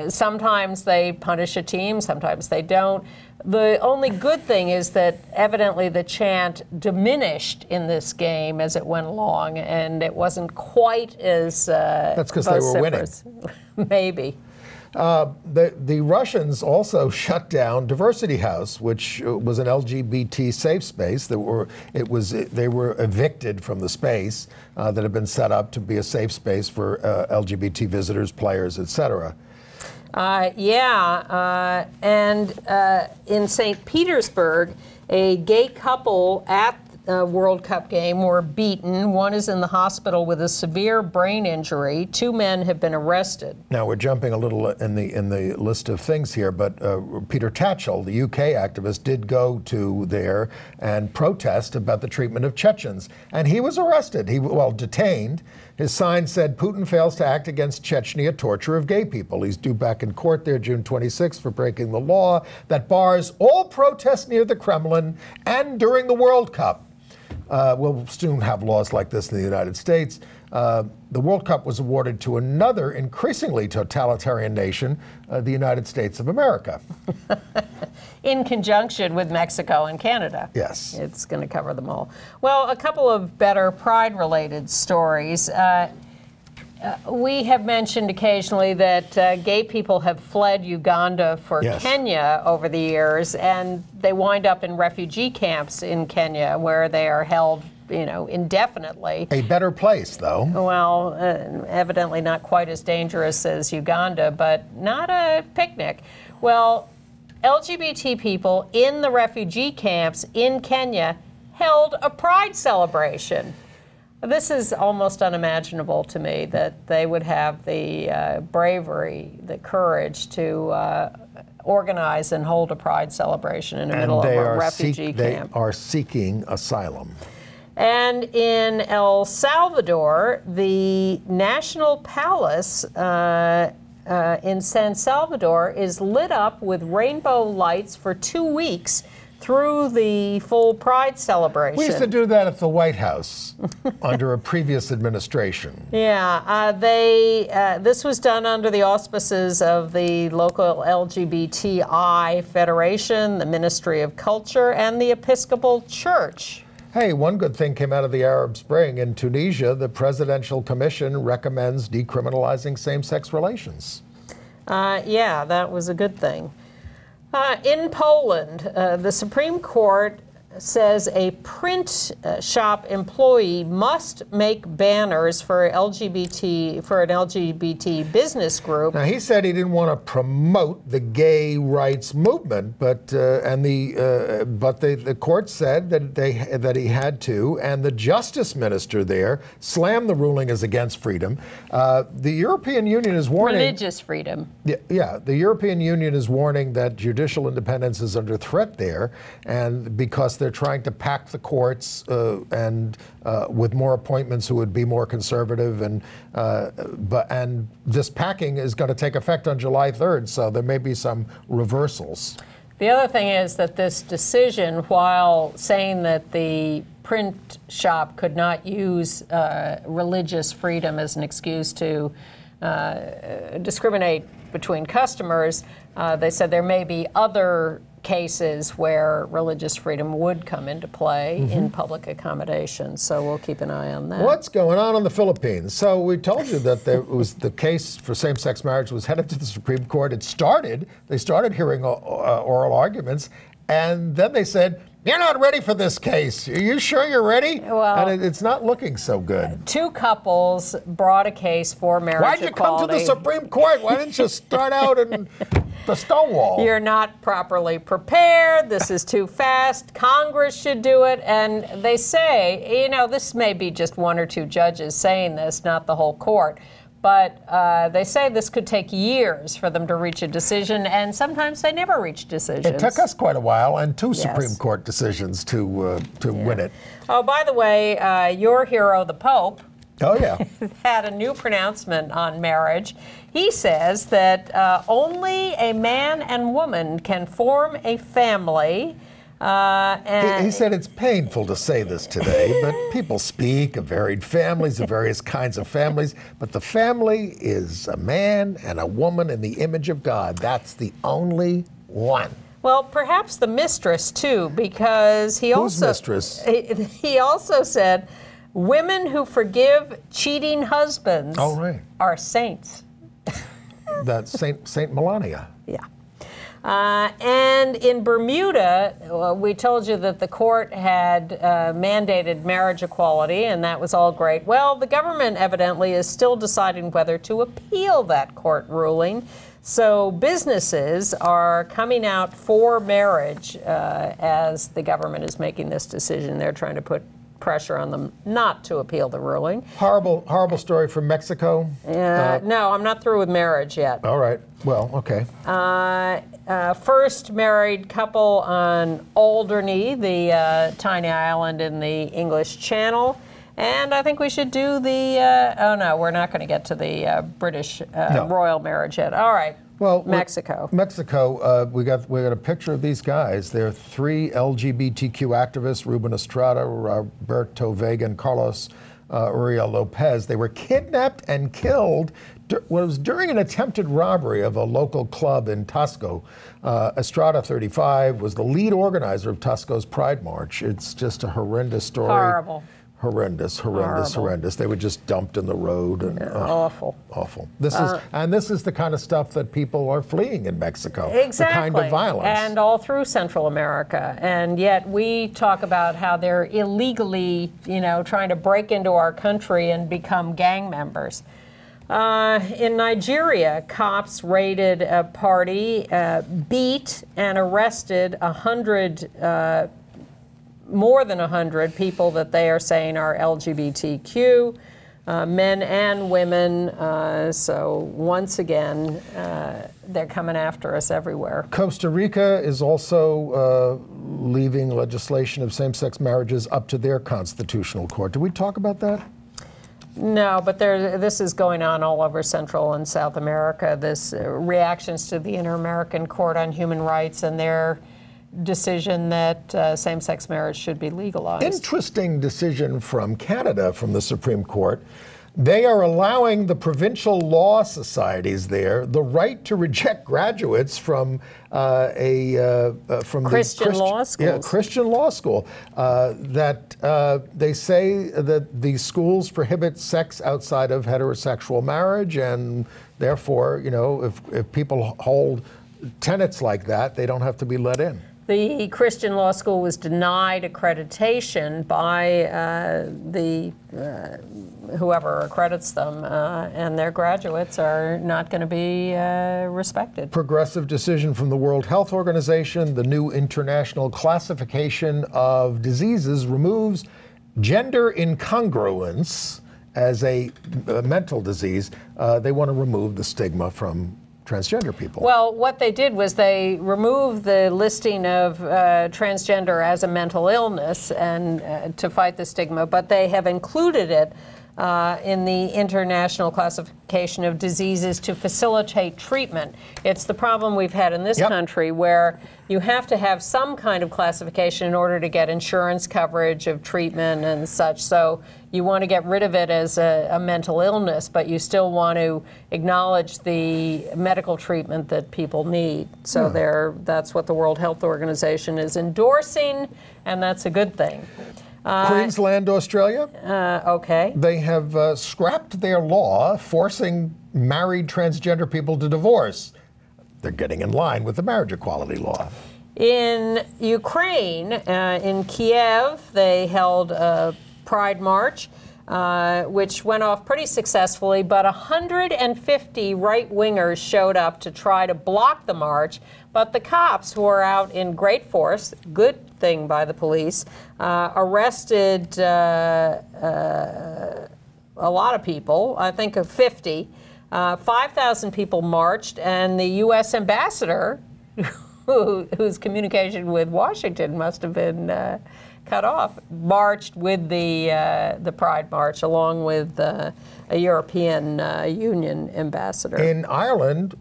Sometimes they punish a team, sometimes they don't. The only good thing is that evidently the chant diminished in this game as it went along, and it wasn't quite as that's because they were winning. Maybe. The Russians also shut down Diversity House, which was an LGBT safe space. They were evicted from the space that had been set up to be a safe space for LGBT visitors, players, etc. And in St. Petersburg, a gay couple at a World Cup game were beaten. One is in the hospital with a severe brain injury. 2 men have been arrested. Now we're jumping a little in the list of things here, but Peter Tatchell, the UK activist, did go to there and protest about the treatment of Chechens, and he was arrested. Detained. His sign said, "Putin fails to act against Chechnya, torture of gay people." He's due back in court there June 26th for breaking the law that bars all protests near the Kremlin and during the World Cup. We'll soon have laws like this in the United States. The World Cup was awarded to another increasingly totalitarian nation, the United States of America. In conjunction with Mexico and Canada. Yes. It's going to cover them all. Well, a couple of better Pride-related stories. We have mentioned occasionally that gay people have fled Uganda for Kenya over the years, and they wind up in refugee camps in Kenya where they are held, indefinitely. A better place, though. Well, evidently not quite as dangerous as Uganda, but not a picnic. Well, LGBT people in the refugee camps in Kenya held a Pride celebration. This is almost unimaginable to me that they would have the bravery, the courage to organize and hold a Pride celebration in the middle of a refugee camp. They are seeking asylum. And in El Salvador, the National Palace in San Salvador is lit up with rainbow lights for 2 weeks through the full Pride celebration. We used to do that at the White House under a previous administration. Yeah, this was done under the auspices of the local LGBTI Federation, the Ministry of Culture, and the Episcopal Church. Hey, one good thing came out of the Arab Spring. In Tunisia, the Presidential Commission recommends decriminalizing same-sex relations. Yeah, that was a good thing. In Poland, the Supreme Court says a print shop employee must make banners for an LGBT business group. Now, he said he didn't want to promote the gay rights movement, but the court said that he had to, and the justice minister there slammed the ruling as against freedom. The European Union is warning religious freedom. Yeah, the European Union is warning that judicial independence is under threat there, and because they're trying to pack the courts and with more appointments who would be more conservative, and this packing is going to take effect on July 3rd, so there may be some reversals. The other thing is that this decision, while saying that the print shop could not use religious freedom as an excuse to discriminate between customers, they said there may be other cases where religious freedom would come into play in public accommodations. So we'll keep an eye on that. What's going on in the Philippines? So we told you that there was the case for same-sex marriage was headed to the Supreme Court. They started hearing oral arguments, and then they said, "You're not ready for this case. Are you sure you're ready?" Well, and it's not looking so good. Two couples brought a case for marriage equality. Why'd you come to the Supreme Court? Why didn't you start out in the Stonewall? You're not properly prepared. This is too fast. Congress should do it. And they say, this may be just one or two judges saying this, not the whole court. But they say this could take years for them to reach a decision, and sometimes they never reach decisions. It took us quite a while, and two Supreme Court decisions to win it. Oh, by the way, your hero, the Pope, had a new pronouncement on marriage. He says that only a man and woman can form a family. He said it's painful to say this today, but people speak of varied families, of various kinds of families, but the family is a man and a woman in the image of God. That's the only one. Well, perhaps the mistress, too, because he mistress? He also said women who forgive cheating husbands are saints. That's Saint Melania. Yeah. And in Bermuda, we told you that the court had mandated marriage equality, and that was all great. Well, the government evidently is still deciding whether to appeal that court ruling. So businesses are coming out for marriage as the government is making this decision. They're trying to put pressure on them not to appeal the ruling. Horrible story from Mexico. No, I'm not through with marriage yet. All right. Well, okay. First married couple on Alderney, the tiny island in the English Channel. And I think we should do the, oh no, we're not going to get to the British royal marriage yet. All right. Well, Mexico. We got a picture of these guys. They're three LGBTQ activists: Ruben Estrada, Roberto Vega, and Carlos Uriel Lopez. They were kidnapped and killed during an attempted robbery of a local club in Tasco. Estrada, 35, was the lead organizer of Tasco's Pride March. It's just a horrendous story. Horrible. Horrendous. They were just dumped in the road. And, awful. This is the kind of stuff that people are fleeing in Mexico. Exactly. The kind of violence. And all through Central America. And yet we talk about how they're illegally, trying to break into our country and become gang members. In Nigeria, cops raided a party, beat and arrested 100 more than 100 people that they are saying are LGBTQ, men and women. So once again, they're coming after us everywhere. Costa Rica is also leaving legislation of same-sex marriages up to their constitutional court. Did we talk about that? No, but this is going on all over Central and South America. This reactions to the Inter-American Court on Human Rights and their decision that same-sex marriage should be legalized. Interesting decision from Canada, from the Supreme Court. They are allowing the provincial law societies there the right to reject graduates from Christian law schools. Yeah, Christian law school. That they say that the schools prohibit sex outside of heterosexual marriage, and therefore, if people hold tenets like that, they don't have to be let in. The Christian law school was denied accreditation by whoever accredits them, and their graduates are not going to be respected. Progressive decision from the World Health Organization. The new international classification of diseases removes gender incongruence as a mental disease. They want to remove the stigma from transgender people. Well, what they did was they removed the listing of transgender as a mental illness and to fight the stigma, but they have included it in the International Classification of Diseases to facilitate treatment. It's the problem we've had in this country where you have to have some kind of classification in order to get insurance coverage of treatment and such. So you want to get rid of it as a mental illness, but you still want to acknowledge the medical treatment that people need. So that's what the World Health Organization is endorsing, and that's a good thing. Queensland, Australia. Okay. They have scrapped their law forcing married transgender people to divorce. They're getting in line with the marriage equality law. In Ukraine, in Kiev, they held a Pride March, which went off pretty successfully, but 150 right-wingers showed up to try to block the march. But the cops, who are out in great force, good thing by the police, arrested a lot of people, I think of 50. 5,000 people marched, and the U.S. ambassador, whose communication with Washington must have been cut off, marched with the Pride March, along with a European Union ambassador. In Ireland,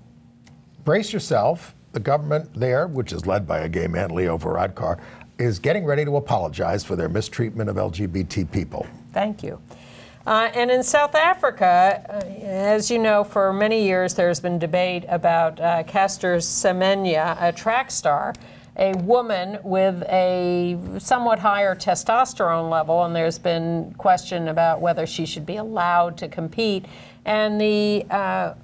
brace yourself, the government there, which is led by a gay man, Leo Varadkar, is getting ready to apologize for their mistreatment of LGBT people. Thank you. And in South Africa, as you know, for many years there's been debate about Caster Semenya, a track star, a woman with a somewhat higher testosterone level, and there's been question about whether she should be allowed to compete. And the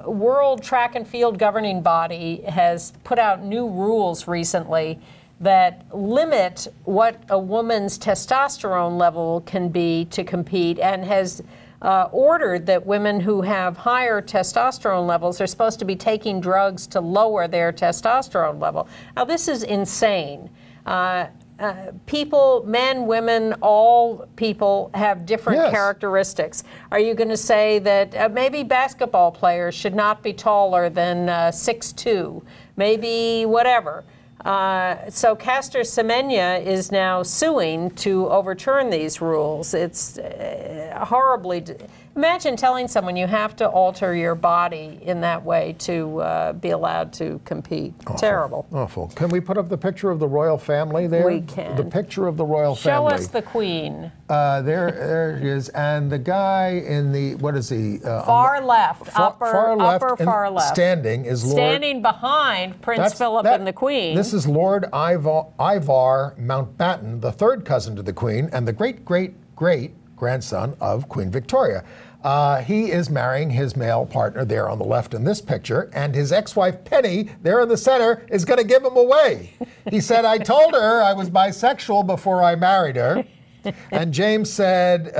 World Track and Field Governing Body has put out new rules recently that limit what a woman's testosterone level can be to compete, and has ordered that women who have higher testosterone levels are supposed to be taking drugs to lower their testosterone level. Now, this is insane. People, men, women, all people have different characteristics. Are you going to say that maybe basketball players should not be taller than 6'2"? Maybe whatever. So Caster Semenya is now suing to overturn these rules. It's horribly... Imagine telling someone you have to alter your body in that way to be allowed to compete. Awful. Terrible. Awful. Can we put up the picture of the royal family there? We can. The picture of the royal family. Show us the Queen. There he is. And the guy in the, what is he? Far left. Far left. Far left. Standing is Lord... Standing behind Prince Philip and the Queen. This is Lord Ivar Mountbatten, the third cousin to the Queen, and the great-great-great-grandson of Queen Victoria. He is marrying his male partner there on the left in this picture, and his ex-wife Penny, there in the center, is going to give him away. He said, I told her I was bisexual before I married her. And James said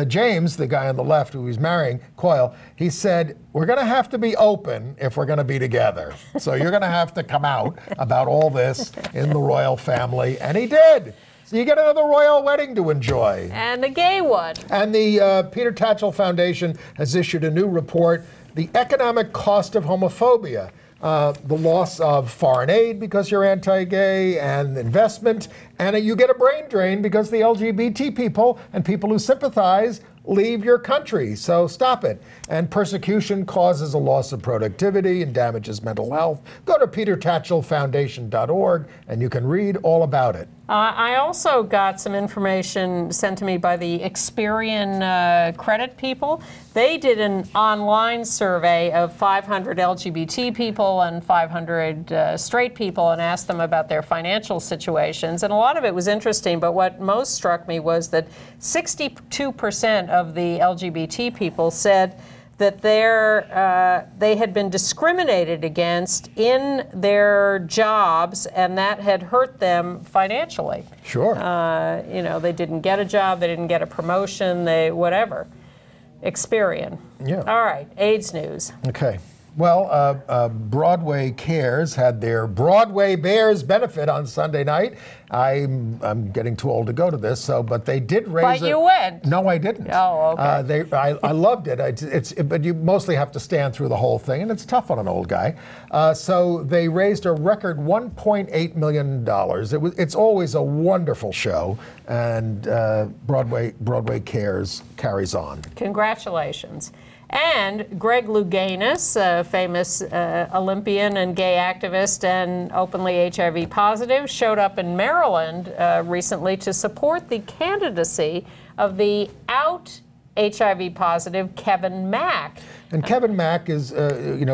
James, the guy on the left who he's marrying, Coyle, he said, we're going to have to be open if we're going to be together. So you're going to have to come out about all this in the royal family. And he did. So you get another royal wedding to enjoy. And a gay one. And the Peter Tatchell Foundation has issued a new report, The Economic Cost of Homophobia. The loss of foreign aid because you're anti-gay, and investment, and you get a brain drain because the LGBT people and people who sympathize leave your country. So stop it. And persecution causes a loss of productivity and damages mental health. Go to petertatchellfoundation.org and you can read all about it. I also got some information sent to me by the Experian credit people. They did an online survey of 500 LGBT people and 500 straight people and asked them about their financial situations. And a lot of it was interesting, but what most struck me was that 62% of the LGBT people said that they had been discriminated against in their jobs, and that had hurt them financially. Sure. They didn't get a job, they didn't get a promotion, whatever. Experian. Yeah. All right, AIDS news. Okay. Well, Broadway Cares had their Broadway Bears benefit on Sunday night. I'm getting too old to go to this, but they did raise. But you went. No, I didn't. Oh, okay. I loved it. But you mostly have to stand through the whole thing, and it's tough on an old guy. So they raised a record $1.8 million. It's always a wonderful show, and Broadway Cares carries on. Congratulations. And Greg Louganis, a famous Olympian and gay activist and openly HIV positive, showed up in Maryland recently to support the candidacy of the out HIV positive Kevin Mack. And Kevin Mack is,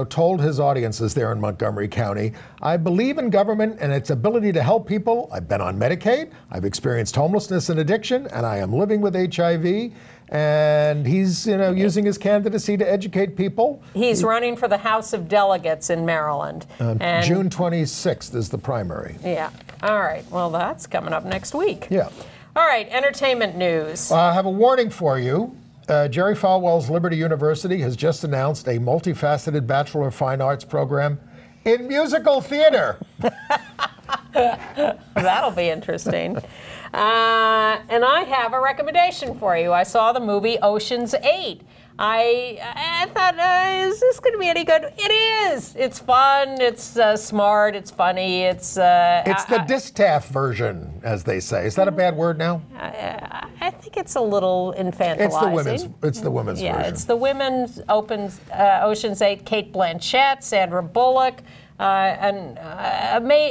told his audiences there in Montgomery County, I believe in government and its ability to help people. I've been on Medicaid, I've experienced homelessness and addiction, and I am living with HIV. And he's, using his candidacy to educate people. He's running for the House of Delegates in Maryland. And June 26th is the primary. Yeah. All right. Well, that's coming up next week. Yeah. All right. Entertainment news. I have a warning for you. Jerry Falwell's Liberty University has just announced a multifaceted Bachelor of Fine Arts program in musical theater. That'll be interesting. And I have a recommendation for you. I saw the movie Ocean's 8. I thought, is this going to be any good? It is. It's fun. It's smart. It's funny. It's the distaff version, as they say. Is that a bad word now? I think it's a little infantilizing. It's the women's version. Yeah, it's the women's Ocean's 8. Cate Blanchett, Sandra Bullock.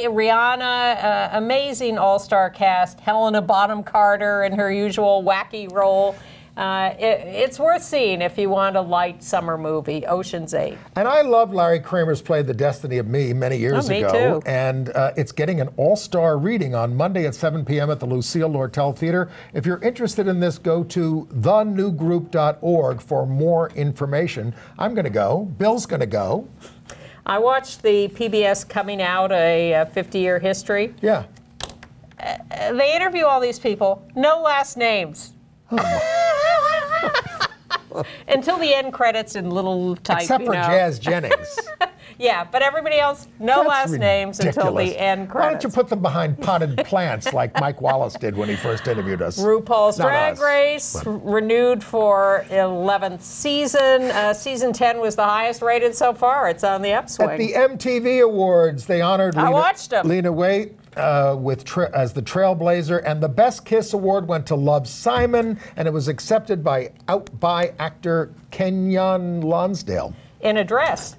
Rihanna, amazing all-star cast, Helena Bonham Carter in her usual wacky role. It's worth seeing if you want a light summer movie, Ocean's 8. And I love Larry Kramer's play The Destiny of Me many years ago. Too. And it's getting an all-star reading on Monday at 7 p.m. at the Lucille Lortel Theater. If you're interested in this, go to thenewgroup.org for more information. I'm going to go. Bill's going to go. I watched the PBS Coming Out, a 50-year history. Yeah. They interview all these people, no last names. Until the end credits in little type, except for Jazz Jennings. Yeah, but everybody else, no last names until the end credits. Why don't you put them behind potted plants like Mike Wallace did when he first interviewed us? RuPaul's Drag Race, renewed for 11th season. Season 10 was the highest rated so far. It's on the upswing. At the MTV Awards, they honored Lena Waithe as the Trailblazer, and the Best Kiss Award went to Love Simon, and it was accepted by actor Kenyon Lonsdale. In a dress.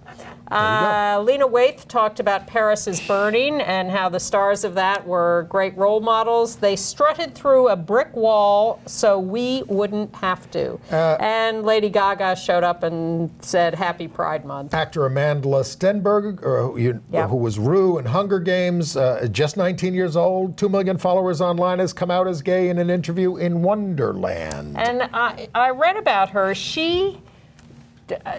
Lena Waithe talked about Paris is Burning and how the stars of that were great role models. They strutted through a brick wall so we wouldn't have to. And Lady Gaga showed up and said Happy Pride Month. Actor Amanda Stenberg, who was Rue in Hunger Games, just 19 years old, 2 million followers online, has come out as gay in an interview in Wonderland. And I read about her. She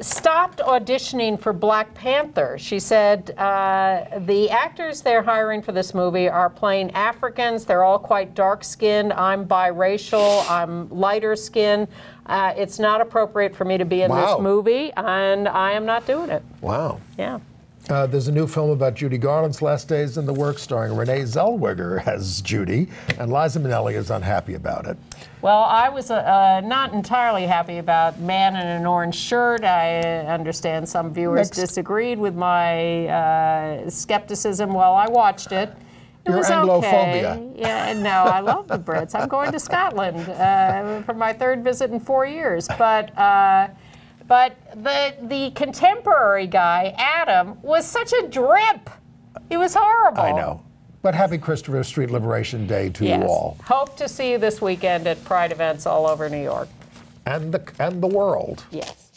stopped auditioning for Black Panther. She said the actors they're hiring for this movie are playing Africans. They're all quite dark-skinned. I'm biracial. I'm lighter skinned. It's not appropriate for me to be in this movie, and I am not doing it. Wow. Yeah. There's a new film about Judy Garland's last days in the works, starring Renee Zellweger as Judy, and Liza Minnelli is unhappy about it. Well, I was not entirely happy about Man in an Orange Shirt. I understand some viewers disagreed with my skepticism while I watched it. It was Anglophobia. Okay. Yeah, no, I love the Brits. I'm going to Scotland for my 3rd visit in 4 years. But the contemporary guy, Adam, was such a drip. He was horrible. I know. But happy Christopher Street Liberation Day to you all. Hope to see you this weekend at Pride events all over New York. And the world. Yes.